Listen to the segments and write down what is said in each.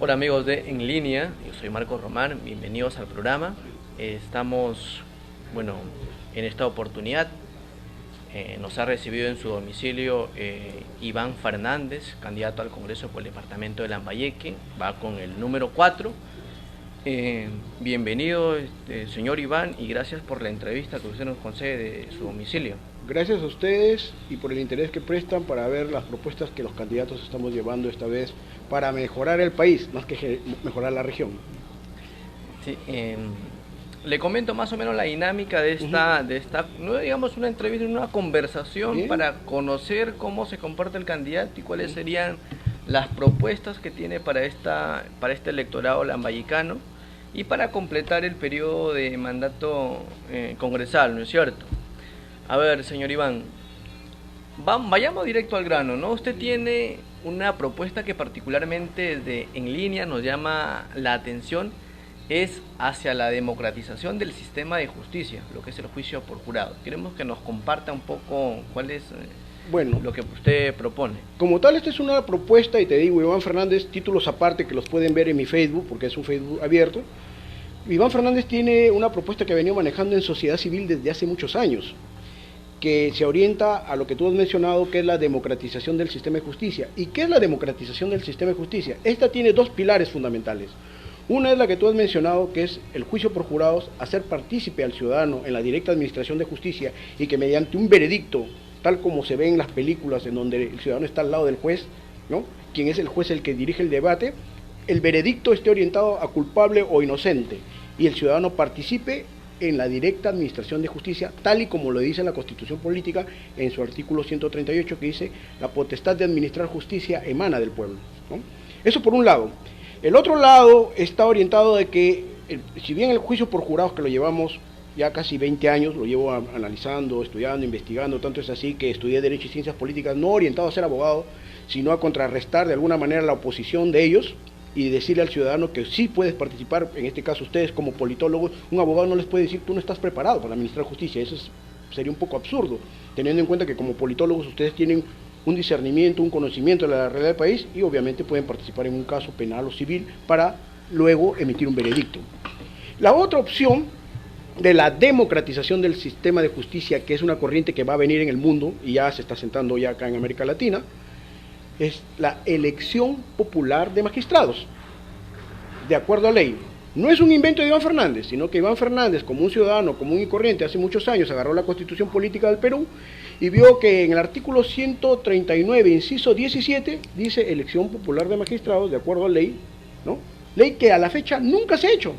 Hola amigos de En Línea, yo soy Marcos Román, bienvenidos al programa. Estamos, bueno, en esta oportunidad nos ha recibido en su domicilio Iván Fernández, candidato al Congreso por el departamento de Lambayeque, va con el número 4. Bienvenido señor Iván, y gracias por la entrevista que usted nos concede de su domicilio. Gracias a ustedes y por el interés que prestan para ver las propuestas que los candidatos estamos llevando esta vez para mejorar el país, más que mejorar la región. Sí, le comento más o menos la dinámica de esta, no digamos una entrevista, una conversación. Bien, para conocer cómo se comporta el candidato y cuáles serían las propuestas que tiene para este electorado lambayicano y para completar el periodo de mandato congresal, ¿no es cierto? A ver, señor Iván, vayamos directo al grano, ¿no? Usted tiene una propuesta que particularmente desde En Línea nos llama la atención, es hacia la democratización del sistema de justicia, lo que es el juicio por jurado. Queremos que nos comparta un poco cuál es lo que usted propone. Como tal, esta es una propuesta, y te digo, Iván Fernández, títulos aparte que los pueden ver en mi Facebook, porque es un Facebook abierto. Iván Fernández tiene una propuesta que ha venido manejando en sociedad civil desde hace muchos años, que se orienta a lo que tú has mencionado, que es la democratización del sistema de justicia. ¿Y qué es la democratización del sistema de justicia? Esta tiene dos pilares fundamentales. Una es la que tú has mencionado, que es el juicio por jurados, hacer partícipe al ciudadano en la directa administración de justicia y que mediante un veredicto, tal como se ve en las películas en donde el ciudadano está al lado del juez, ¿no? Quien es el juez el que dirige el debate, el veredicto esté orientado a culpable o inocente y el ciudadano participe en la directa administración de justicia, tal y como lo dice la Constitución Política en su artículo 138, que dice: la potestad de administrar justicia emana del pueblo, ¿no? Eso por un lado. El otro lado está orientado de que, si bien el juicio por jurados, que lo llevamos ya casi 20 años, lo llevo analizando, estudiando, investigando, tanto es así que estudié Derecho y Ciencias Políticas, no orientado a ser abogado, sino a contrarrestar de alguna manera la oposición de ellos, y decirle al ciudadano que sí puedes participar. En este caso ustedes como politólogos, un abogado no les puede decir: tú no estás preparado para administrar justicia. Eso sería un poco absurdo, teniendo en cuenta que como politólogos ustedes tienen un discernimiento, un conocimiento de la realidad del país, y obviamente pueden participar en un caso penal o civil para luego emitir un veredicto. La otra opción de la democratización del sistema de justicia, que es una corriente que va a venir en el mundo y ya se está sentando ya acá en América Latina, es la elección popular de magistrados, de acuerdo a ley. No es un invento de Iván Fernández, sino que Iván Fernández, como un ciudadano común y corriente, hace muchos años agarró la Constitución Política del Perú y vio que en el artículo 139, inciso 17, dice elección popular de magistrados, de acuerdo a ley, ¿no? Ley que a la fecha nunca se ha hecho.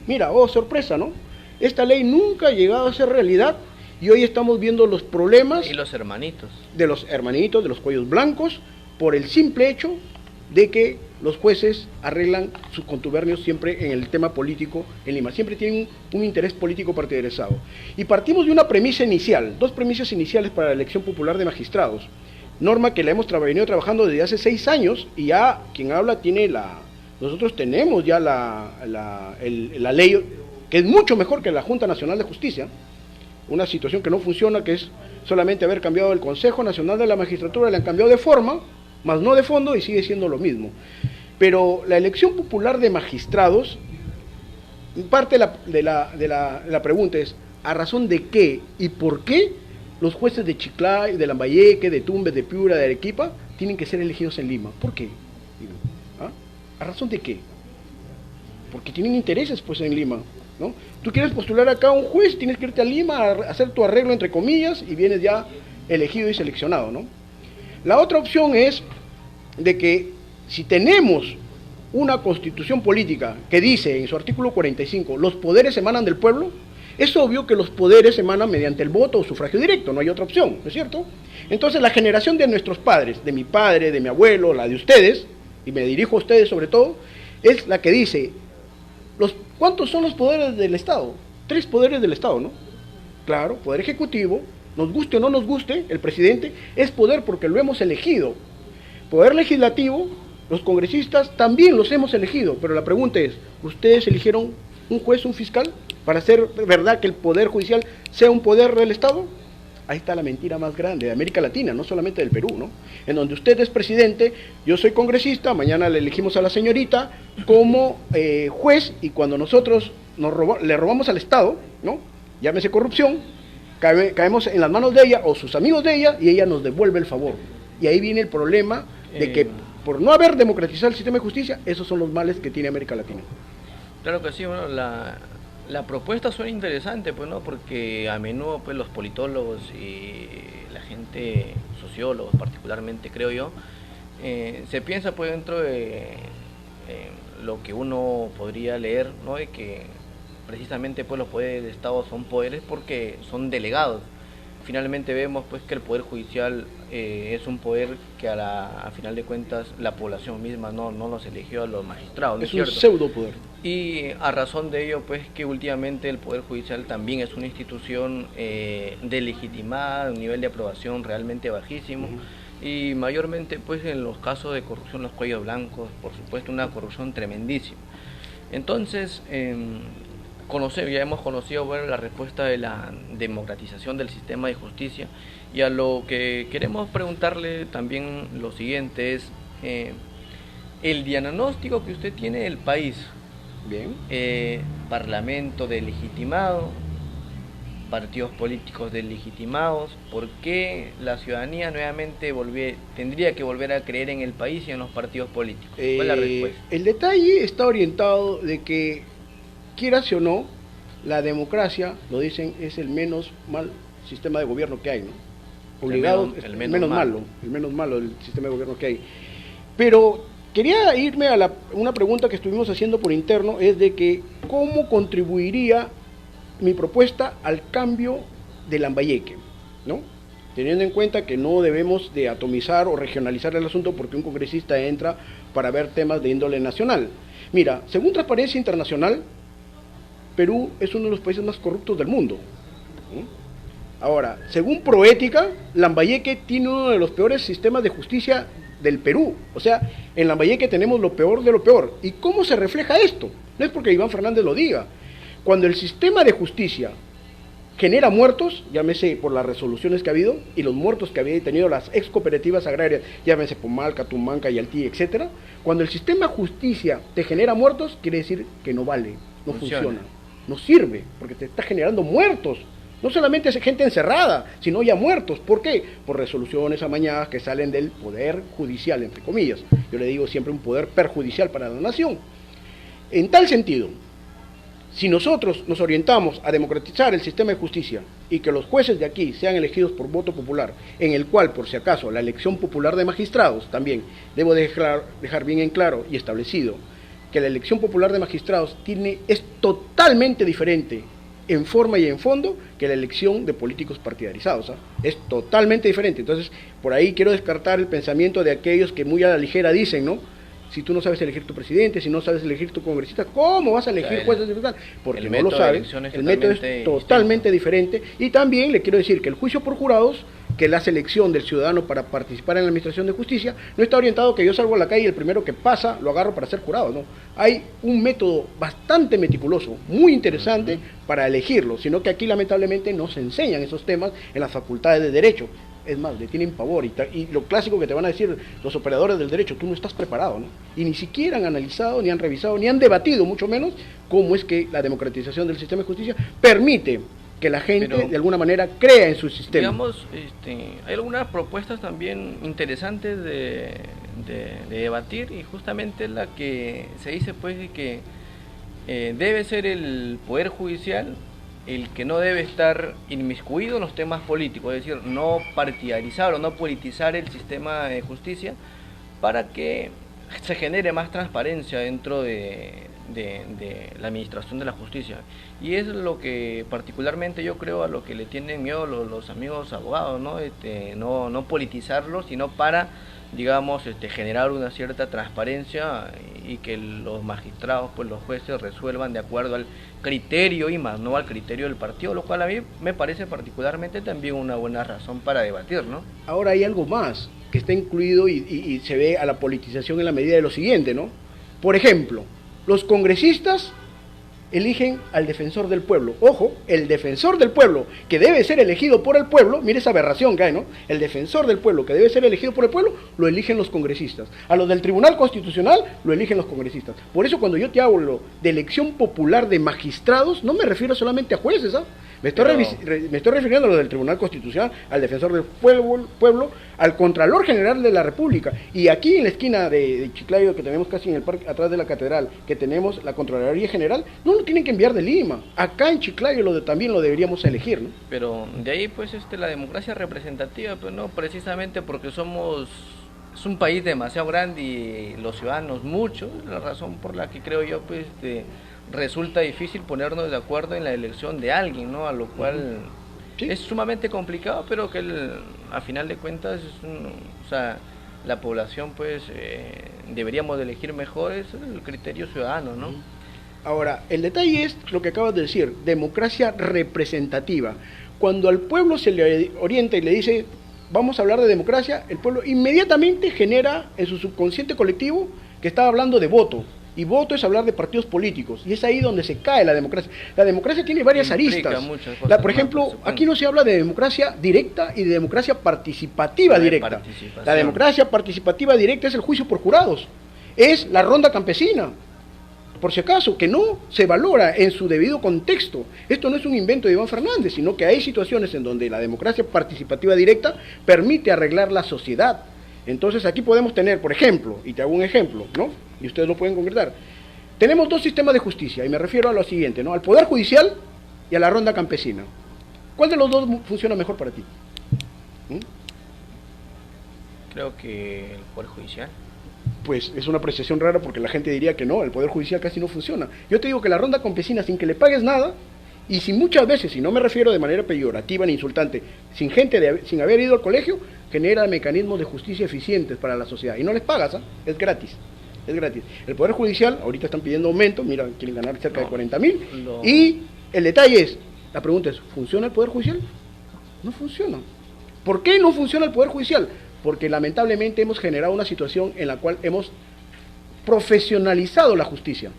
Mira, oh sorpresa, ¿no? Esta ley nunca ha llegado a ser realidad y hoy estamos viendo los problemas. Y los hermanitos. De los hermanitos, de los cuellos blancos, por el simple hecho de que los jueces arreglan sus contubernios siempre en el tema político en Lima, siempre tienen un interés político partidarizado. Y partimos de una premisa inicial, dos premisas iniciales para la elección popular de magistrados, norma que la hemos venido trabajando desde hace 6 años, y ya quien habla tiene nosotros tenemos ya la ley, que es mucho mejor que la Junta Nacional de Justicia, una situación que no funciona, que es solamente haber cambiado el Consejo Nacional de la Magistratura, le han cambiado de forma, más no de fondo, y sigue siendo lo mismo. Pero la elección popular de magistrados, parte de la pregunta es: ¿a razón de qué y por qué los jueces de Chiclayo, de Lambayeque, de Tumbes, de Piura, de Arequipa, tienen que ser elegidos en Lima? ¿Por qué? ¿Ah? ¿A razón de qué? Porque tienen intereses pues en Lima, ¿no? Tú quieres postular acá a un juez, tienes que irte a Lima a hacer tu arreglo entre comillas y vienes ya elegido y seleccionado, ¿no? La otra opción es de que si tenemos una constitución política que dice en su artículo 45, los poderes emanan del pueblo, es obvio que los poderes emanan mediante el voto o sufragio directo, no hay otra opción, ¿no es cierto? Entonces la generación de nuestros padres, de mi padre, de mi abuelo, la de ustedes, y me dirijo a ustedes sobre todo, es la que dice: ¿cuántos son los poderes del Estado? 3 poderes del Estado, ¿no? Claro, poder ejecutivo, nos guste o no nos guste, el presidente es poder porque lo hemos elegido. Poder legislativo, los congresistas también los hemos elegido, pero la pregunta es: ¿ustedes eligieron un juez, un fiscal, para hacer verdad que el poder judicial sea un poder del Estado? Ahí está la mentira más grande de América Latina, no solamente del Perú, ¿no? En donde usted es presidente, yo soy congresista, mañana le elegimos a la señorita como juez, y cuando nosotros le robamos al Estado, ¿no? Llámese corrupción, caemos en las manos de ella o sus amigos de ella, y ella nos devuelve el favor. Y ahí viene el problema de que por no haber democratizado el sistema de justicia, esos son los males que tiene América Latina. Claro que sí, bueno, la propuesta suena interesante, pues, ¿no? Porque a menudo, pues, los politólogos y la gente, sociólogos particularmente, creo yo, se piensa, pues, dentro de lo que uno podría leer, ¿no? De que precisamente, pues, los poderes del Estado son poderes porque son delegados. Finalmente vemos, pues, que el poder judicial es un poder que a final de cuentas la población misma no los eligió a los magistrados, ¿no es cierto? Un pseudo poder. Y a razón de ello, pues, que últimamente el poder judicial también es una institución delegitimada, un nivel de aprobación realmente bajísimo. Y mayormente, pues, en los casos de corrupción, los cuellos blancos, por supuesto, una corrupción tremendísima. Entonces, ya hemos conocido, bueno, la respuesta de la democratización del sistema de justicia, y a lo que queremos preguntarle también lo siguiente es el diagnóstico que usted tiene del país. Bien. Parlamento delegitimado, partidos políticos delegitimados. ¿Por qué la ciudadanía nuevamente tendría que volver a creer en el país y en los partidos políticos? ¿Cuál es la respuesta? El detalle está orientado de que, quieras o no, la democracia, lo dicen, es el menos mal sistema de gobierno que hay, ¿no? Obligado, el menos malo del sistema de gobierno que hay. Pero quería irme a una pregunta que estuvimos haciendo por interno, es de que ¿cómo contribuiría mi propuesta al cambio de Lambayeque, ¿no? Teniendo en cuenta que no debemos de atomizar o regionalizar el asunto porque un congresista entra para ver temas de índole nacional. Mira, según Transparencia Internacional, Perú es uno de los países más corruptos del mundo. Ahora, según Proética, Lambayeque tiene uno de los peores sistemas de justicia del Perú. O sea, en Lambayeque tenemos lo peor de lo peor. ¿Y cómo se refleja esto? No es porque Iván Fernández lo diga. Cuando el sistema de justicia genera muertos, llámese por las resoluciones que ha habido y los muertos que había tenido las ex cooperativas agrarias, llámese Pomalca, Tumanca, Yaltí, etcétera, cuando el sistema de justicia te genera muertos, quiere decir que no vale, no funciona, no sirve, porque te está generando muertos. No solamente es gente encerrada, sino ya muertos. ¿Por qué? Por resoluciones amañadas que salen del poder judicial, entre comillas. Yo le digo siempre un poder perjudicial para la nación. En tal sentido, si nosotros nos orientamos a democratizar el sistema de justicia y que los jueces de aquí sean elegidos por voto popular, en el cual, por si acaso, la elección popular de magistrados, también debo dejar bien en claro y establecido que la elección popular de magistrados es totalmente diferente en forma y en fondo que la elección de políticos partidarizados, ¿eh? Es totalmente diferente. Entonces, por ahí quiero descartar el pensamiento de aquellos que muy a la ligera dicen, ¿no? Si tú no sabes elegir tu presidente, si no sabes elegir tu congresista, ¿cómo vas a elegir jueces de tribunal? Porque no lo sabes. El método es totalmente diferente. Y también le quiero decir que el juicio por jurados, que es la selección del ciudadano para participar en la administración de justicia, no está orientado a que yo salgo a la calle y el primero que pasa lo agarro para ser jurado, ¿no? Hay un método bastante meticuloso, muy interesante para elegirlo, sino que aquí lamentablemente no se enseñan esos temas en las facultades de Derecho. Es más, le tienen pavor y lo clásico que te van a decir los operadores del derecho, tú no estás preparado, ¿no? Y ni siquiera han analizado, ni han revisado, ni han debatido, mucho menos, cómo es que la democratización del sistema de justicia permite que la gente de alguna manera crea en su sistema. Digamos, hay algunas propuestas también interesantes de debatir, y justamente la que se dice, pues, de que debe ser el Poder Judicial el que no debe estar inmiscuido en los temas políticos, es decir, no partidarizar o no politizar el sistema de justicia para que se genere más transparencia dentro de la administración de la justicia. Y es lo que particularmente yo creo a lo que le tienen miedo los amigos abogados, ¿no? No politizarlo, sino para, digamos, generar una cierta transparencia y que los magistrados, pues los jueces resuelvan de acuerdo al criterio y más no al criterio del partido, lo cual a mí me parece particularmente también una buena razón para debatir, ¿no? Ahora hay algo más que está incluido y se ve a la politización en la medida de lo siguiente, ¿no? Por ejemplo, los congresistas eligen al defensor del pueblo. Ojo, el defensor del pueblo, que debe ser elegido por el pueblo, mire esa aberración que hay, ¿no? El defensor del pueblo, que debe ser elegido por el pueblo, lo eligen los congresistas. A los del Tribunal Constitucional, lo eligen los congresistas. Por eso cuando yo te hablo de elección popular de magistrados, no me refiero solamente a jueces, ¿ah? Me estoy refiriendo a lo del Tribunal Constitucional, al defensor del pueblo, al Contralor General de la República. Y aquí en la esquina de Chiclayo, que tenemos casi en el parque, atrás de la catedral, que tenemos la Contraloría General, no lo tienen que enviar de Lima. Acá en Chiclayo también lo deberíamos elegir, ¿no? Pero de ahí pues la democracia representativa, pues no, precisamente porque es un país demasiado grande y los ciudadanos muchos, la razón por la que creo yo pues resulta difícil ponernos de acuerdo en la elección de alguien, ¿no? A lo cual sí, es sumamente complicado, pero que a final de cuentas o sea, la población pues deberíamos de elegir mejor, es el criterio ciudadano, ¿no? Ahora, el detalle es lo que acabas de decir, democracia representativa. Cuando al pueblo se le orienta y le dice, vamos a hablar de democracia, el pueblo inmediatamente genera en su subconsciente colectivo que está hablando de voto. Y voto es hablar de partidos políticos, y es ahí donde se cae la democracia. La democracia tiene varias aristas. Por ejemplo, aquí no se habla de democracia directa y de democracia participativa directa. La democracia participativa directa es el juicio por jurados, es la ronda campesina, por si acaso, que no se valora en su debido contexto. Esto no es un invento de Iván Fernández, sino que hay situaciones en donde la democracia participativa directa permite arreglar la sociedad. Entonces aquí podemos tener, por ejemplo, y te hago un ejemplo, ¿no? Y ustedes lo pueden concretar. Tenemos dos sistemas de justicia, y me refiero a lo siguiente, ¿no? Al Poder Judicial y a la ronda campesina. ¿Cuál de los dos funciona mejor para ti? Creo que el Poder Judicial. Pues es una apreciación rara porque la gente diría que no, el Poder Judicial casi no funciona. Yo te digo que la ronda campesina, sin que le pagues nada, y si muchas veces, y no me refiero de manera peyorativa ni insultante, sin haber ido al colegio, genera mecanismos de justicia eficientes para la sociedad. Y no les pagas, ¿eh? Es gratis. Es gratis. El Poder Judicial, ahorita están pidiendo aumento, mira, quieren ganar cerca de 40.000. Y el detalle es, la pregunta es, ¿funciona el Poder Judicial? No funciona. ¿Por qué no funciona el Poder Judicial? Porque lamentablemente hemos generado una situación en la cual hemos profesionalizado la justicia.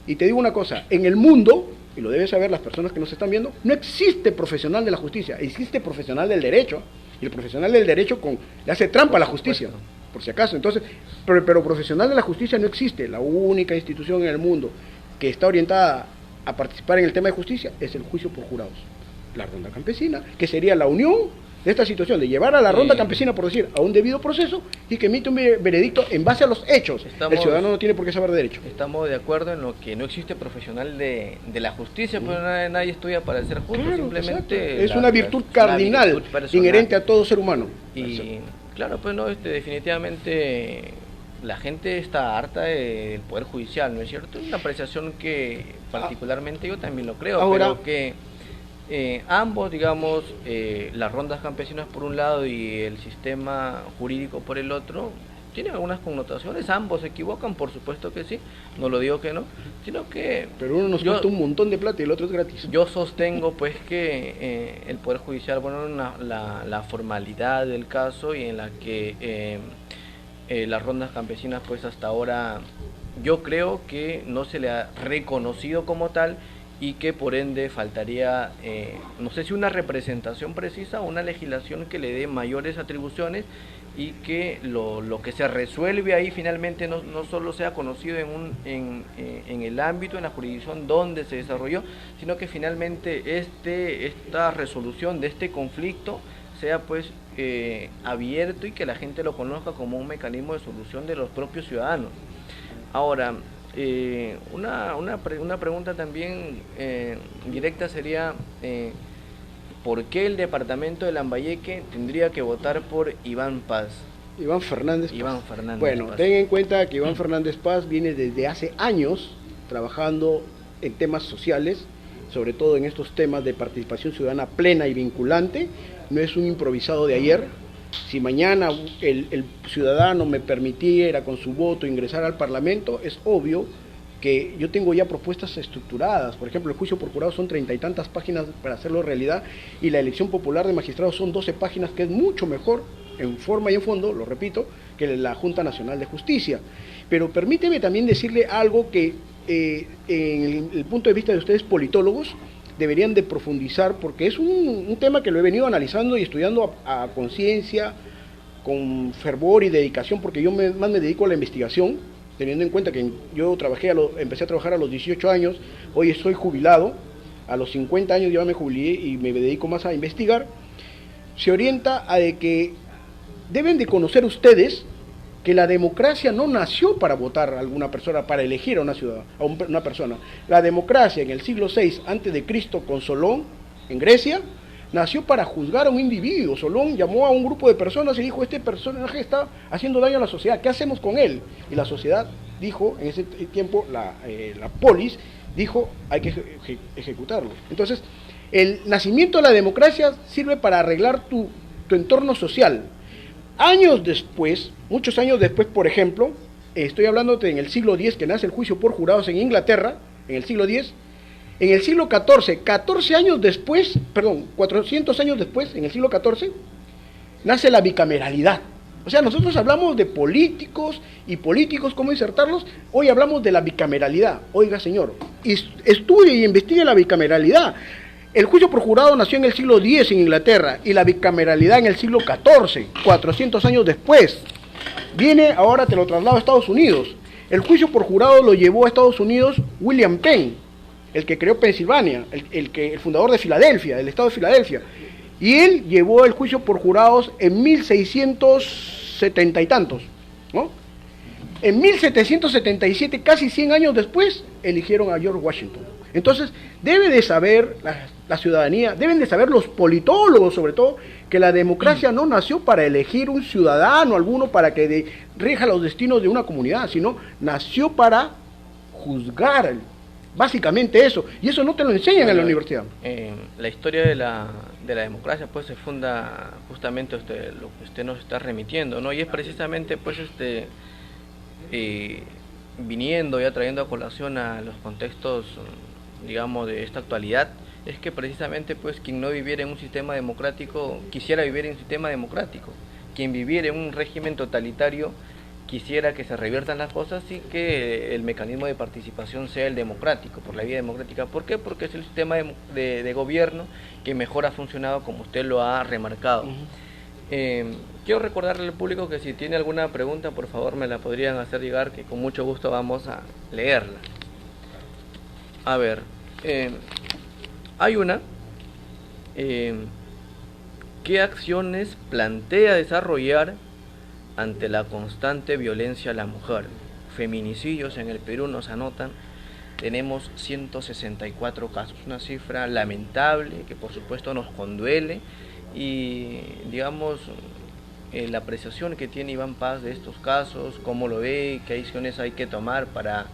Y te digo una cosa, en el mundo, y lo deben saber las personas que nos están viendo, no existe profesional de la justicia, existe profesional del derecho, y el profesional del derecho le hace trampa a la justicia, por si acaso. Entonces, pero profesional de la justicia no existe. La única institución en el mundo que está orientada a participar en el tema de justicia es el juicio por jurados. La ronda campesina, que sería la unión de esta situación, de llevar a la ronda campesina, por decir, a un debido proceso y que emite un veredicto en base a los hechos. El ciudadano no tiene por qué saber de derecho. Estamos de acuerdo en lo que no existe profesional de la justicia, pero nadie estudia para ser justo, claro, simplemente... Es una virtud cardinal, inherente a todo ser humano. Y claro, pues no, definitivamente la gente está harta del Poder Judicial, ¿no es cierto? Es una apreciación que particularmente yo también lo creo, pero que... ambos, digamos, las rondas campesinas por un lado y el sistema jurídico por el otro, tienen algunas connotaciones, ambos se equivocan, por supuesto que sí, no lo digo que no, sino que... Pero uno nos cuesta un montón de plata y el otro es gratis. Yo sostengo pues que el Poder Judicial, bueno, la formalidad del caso y en la que las rondas campesinas pues hasta ahora yo creo que no se le ha reconocido como tal, y que por ende faltaría, no sé si una representación precisa o una legislación que le dé mayores atribuciones y que lo que se resuelve ahí finalmente no solo sea conocido en el ámbito, en la jurisdicción donde se desarrolló, sino que finalmente esta resolución de este conflicto sea pues abierto y que la gente lo conozca como un mecanismo de solución de los propios ciudadanos. Ahora, una pregunta también directa sería, ¿por qué el departamento de Lambayeque tendría que votar por Iván Paz? Iván Fernández Paz. Bueno, ten en cuenta que Iván Fernández Paz viene desde hace años trabajando en temas sociales, sobre todo en estos temas de participación ciudadana plena y vinculante. No es un improvisado de ayer. Si mañana el ciudadano me permitiera con su voto ingresar al Parlamento, es obvio que yo tengo ya propuestas estructuradas. Por ejemplo, el juicio por jurado son 30 y tantas páginas para hacerlo realidad, y la elección popular de magistrados son 12 páginas, que es mucho mejor en forma y en fondo, lo repito, que la Junta Nacional de Justicia. Pero permíteme también decirle algo que en el punto de vista de ustedes politólogos, deberían de profundizar, porque es un tema que lo he venido analizando y estudiando a conciencia, con fervor y dedicación, porque yo más me dedico a la investigación, teniendo en cuenta que yo empecé a trabajar a los 18 años, hoy soy jubilado, a los 50 años ya me jubilé y me dedico más a investigar. Se orienta a de que deben de conocer ustedes que la democracia no nació para votar a alguna persona, para elegir a una ciudad, a una persona. La democracia en el siglo VI a.C. con Solón, en Grecia, nació para juzgar a un individuo. Solón llamó a un grupo de personas y dijo, este personaje está haciendo daño a la sociedad, ¿qué hacemos con él? Y la sociedad dijo, en ese tiempo, la polis dijo, hay que ejecutarlo. Entonces, el nacimiento de la democracia sirve para arreglar tu entorno social. Años después, muchos años después, por ejemplo, estoy hablándote en el siglo X, que nace el juicio por jurados en Inglaterra, en el siglo X, en el siglo XIV, 400 años después, en el siglo XIV, nace la bicameralidad. O sea, nosotros hablamos de políticos y políticos, cómo insertarlos, hoy hablamos de la bicameralidad. Oiga, señor, estudie y investigue la bicameralidad. El juicio por jurado nació en el siglo X en Inglaterra y la bicameralidad en el siglo XIV, 400 años después. Viene, ahora te lo traslado a Estados Unidos. El juicio por jurado lo llevó a Estados Unidos William Penn, el que creó Pensilvania, el fundador de Filadelfia, del estado de Filadelfia. Y él llevó el juicio por jurados en 1670 y tantos, ¿no? En 1777, casi 100 años después, eligieron a George Washington. Entonces, debe de saber la ciudadanía, deben de saber los politólogos sobre todo, que la democracia no nació para elegir un ciudadano alguno para que rija los destinos de una comunidad, sino nació para juzgar, básicamente eso, y eso no te lo enseñan en la universidad. La historia de la democracia pues se funda justamente lo que usted nos está remitiendo, ¿no? Y es precisamente pues viniendo y trayendo a colación a los contextos, digamos, de esta actualidad, es que precisamente pues quien no viviera en un sistema democrático quisiera vivir en un sistema democrático, quien viviera en un régimen totalitario quisiera que se reviertan las cosas y que el mecanismo de participación sea el democrático, por la vía democrática. ¿Por qué? Porque es el sistema de gobierno que mejor ha funcionado, como usted lo ha remarcado. Quiero recordarle al público que si tiene alguna pregunta, por favor me la podrían hacer llegar, que con mucho gusto vamos a leerla. A ver, hay una. ¿Qué acciones plantea desarrollar ante la constante violencia a la mujer? Feminicidios en el Perú nos anotan, tenemos 164 casos, una cifra lamentable que por supuesto nos conduele y digamos la apreciación que tiene Iván Paz de estos casos, cómo lo ve, qué acciones hay que tomar para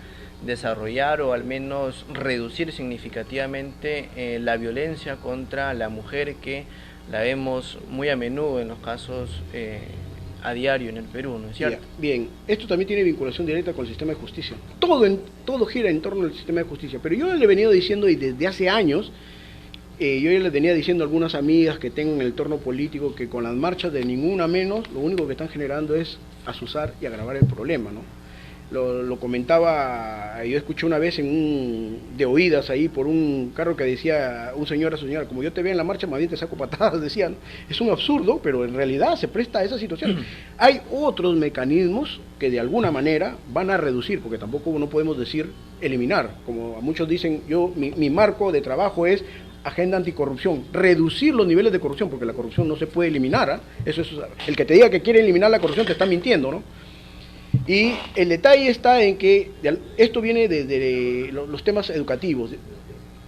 desarrollar o al menos reducir significativamente la violencia contra la mujer, que la vemos muy a menudo en los casos a diario en el Perú, ¿no es cierto? Bien, esto también tiene vinculación directa con el sistema de justicia. Todo gira en torno al sistema de justicia, pero yo le he venido diciendo y desde hace años, yo ya le venía diciendo a algunas amigas que tengo en el entorno político que con las marchas de ninguna menos, lo único que están generando es azuzar y agravar el problema, ¿no? Lo comentaba, yo escuché una vez de oídas ahí por un carro que decía un señor a su señora, como yo te veo en la marcha, más bien te saco patadas, decían. Es un absurdo, pero en realidad se presta a esa situación. Hay otros mecanismos que de alguna manera van a reducir, porque tampoco no podemos decir eliminar, como muchos dicen, mi marco de trabajo es agenda anticorrupción, reducir los niveles de corrupción, porque la corrupción no se puede eliminar, ¿eh? El que te diga que quiere eliminar la corrupción te está mintiendo, ¿no? Y el detalle está en que esto viene de los temas educativos.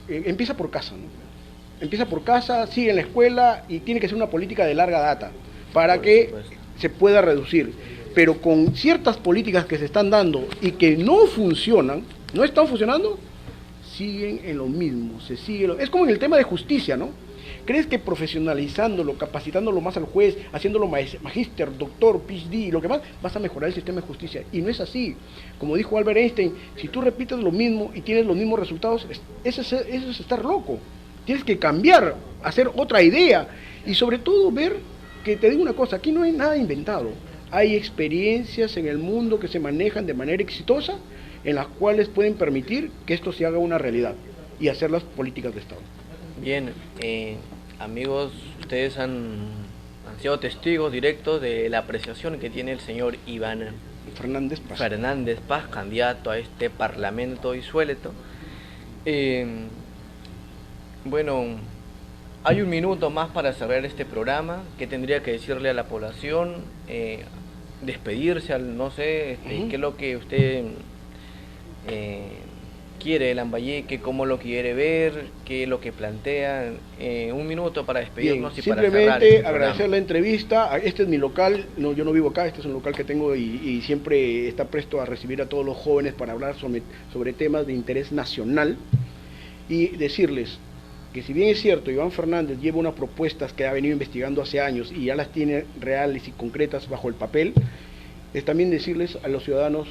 Empieza por casa, ¿no? Empieza por casa, sigue en la escuela y tiene que ser una política de larga data para que se pueda reducir. Pero con ciertas políticas que se están dando y que no funcionan, no están funcionando, siguen en lo mismo, es como en el tema de justicia, ¿no? ¿Crees que profesionalizándolo, capacitándolo más al juez, haciéndolo magíster, doctor, PhD y lo que más, vas a mejorar el sistema de justicia? Y no es así. Como dijo Albert Einstein, si tú repites lo mismo y tienes los mismos resultados, eso es estar loco. Tienes que cambiar, hacer otra idea y sobre todo ver que, te digo una cosa, aquí no hay nada inventado. Hay experiencias en el mundo que se manejan de manera exitosa en las cuales pueden permitir que esto se haga una realidad y hacer las políticas de Estado. Bien, amigos, ustedes han sido testigos directos de la apreciación que tiene el señor Iván Fernández Paz, candidato a este Parlamento disuelto. Bueno, hay un minuto más para cerrar este programa. ¿Qué tendría que decirle a la población? Despedirse, no sé, qué es lo que usted quiere de Lambayeque, cómo lo quiere ver, qué es lo que plantea. Un minuto para despedirnos. Bien, y para cerrar este agradecer la entrevista. Este es mi local, no, yo no vivo acá, este es un local que tengo y siempre está presto a recibir a todos los jóvenes para hablar sobre temas de interés nacional, y decirles que si bien es cierto, Iván Fernández lleva unas propuestas que ha venido investigando hace años y ya las tiene reales y concretas bajo el papel, es también decirles a los ciudadanos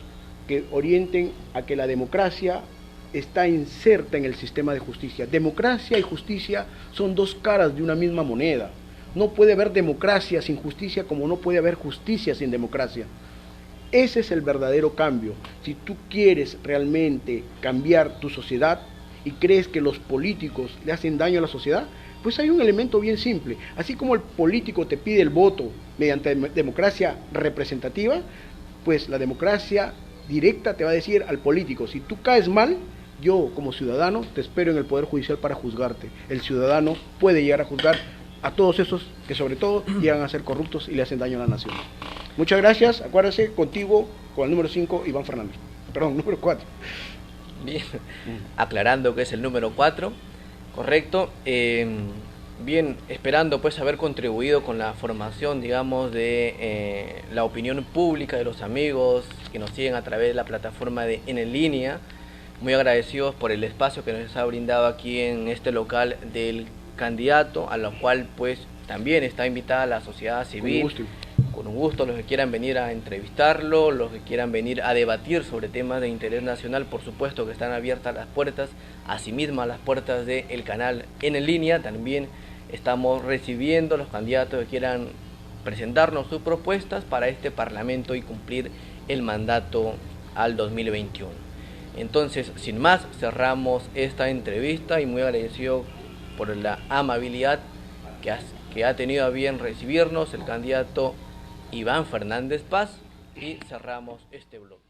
que orienten a que la democracia está inserta en el sistema de justicia. Democracia y justicia son dos caras de una misma moneda. No puede haber democracia sin justicia, como no puede haber justicia sin democracia. Ese es el verdadero cambio. Si tú quieres realmente cambiar tu sociedad y crees que los políticos le hacen daño a la sociedad, pues hay un elemento bien simple. Así como el político te pide el voto mediante democracia representativa, pues la democracia directa te va a decir al político: si tú caes mal, yo como ciudadano te espero en el Poder Judicial para juzgarte. El ciudadano puede llegar a juzgar a todos esos que sobre todo llegan a ser corruptos y le hacen daño a la nación. Muchas gracias. Acuérdese, contigo, con el número 5, Iván Fernández. Perdón, número 4. Bien, aclarando que es el número 4, correcto. Bien, esperando pues haber contribuido con la formación, digamos, de la opinión pública de los amigos que nos siguen a través de la plataforma de En Línea. Muy agradecidos por el espacio que nos ha brindado aquí en este local del candidato, a lo cual pues también está invitada la sociedad civil. Con un gusto, los que quieran venir a entrevistarlo, los que quieran venir a debatir sobre temas de interés nacional, por supuesto que están abiertas las puertas, asimismo a las puertas del canal En Línea. También estamos recibiendo a los candidatos que quieran presentarnos sus propuestas para este Parlamento y cumplir el mandato al 2021. Entonces, sin más, cerramos esta entrevista y muy agradecido por la amabilidad que ha tenido a bien recibirnos el candidato Iván Fernández Paz, y cerramos este bloque.